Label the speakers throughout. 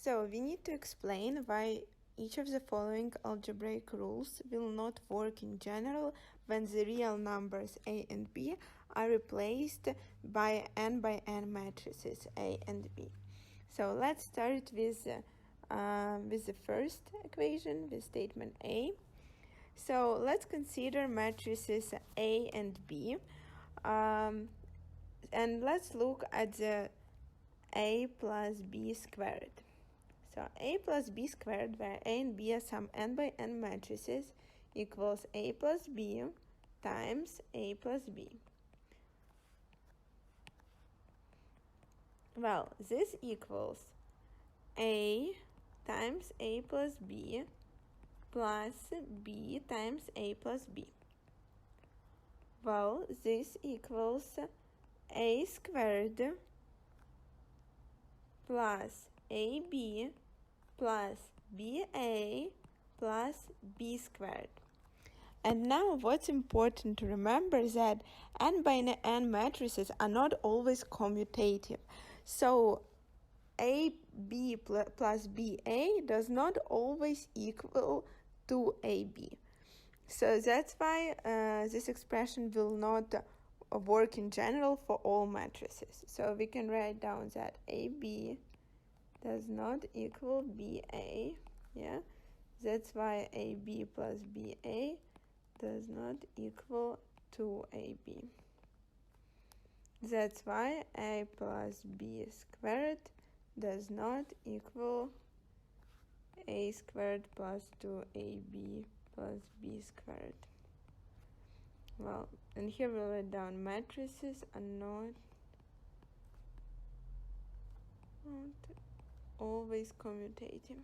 Speaker 1: So we need to explain why each of the following algebraic rules will not work in general when the real numbers a and b are replaced by n matrices a and b. So let's start with the first equation, with statement a. So let's consider matrices a and b, and let's look at the a plus b squared. So a plus b squared, where a and b are some n by n matrices, equals a plus b times a plus b. Well, this equals a times a plus b plus b times a plus b. Well, this equals a squared plus ab plus ba plus b squared. And now what's important to remember is that n by n matrices are not always commutative. So ab plus ba does not always equal to ab. So that's why this expression will not work in general for all matrices. So we can write down that ab does not equal ba. Yeah, that's why ab plus ba does not equal to ab. That's why a plus b squared does not equal a squared plus 2ab plus b squared. Well, and here we'll write down matrices are not always commutative.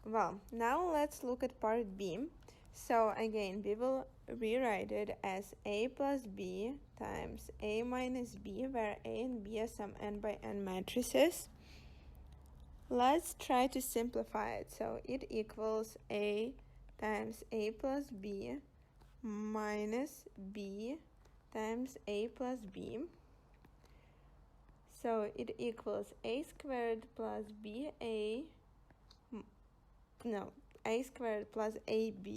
Speaker 1: Well, now let's look at part b. So again, we will rewrite it as a plus b times a minus b, where a and b are some n by n matrices. Let's try to simplify it. So it equals a times a plus b minus b times a plus b. So it equals a squared plus a squared plus ab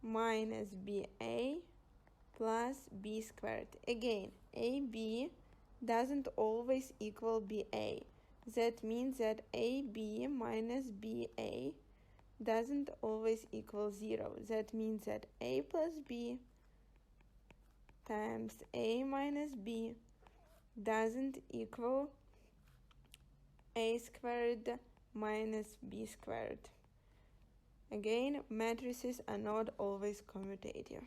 Speaker 1: minus ba plus b squared. Again, ab doesn't always equal ba. That means that ab minus ba doesn't always equal 0. That means that a plus b times a minus b doesn't equal a squared minus b squared. Again, matrices are not always commutative.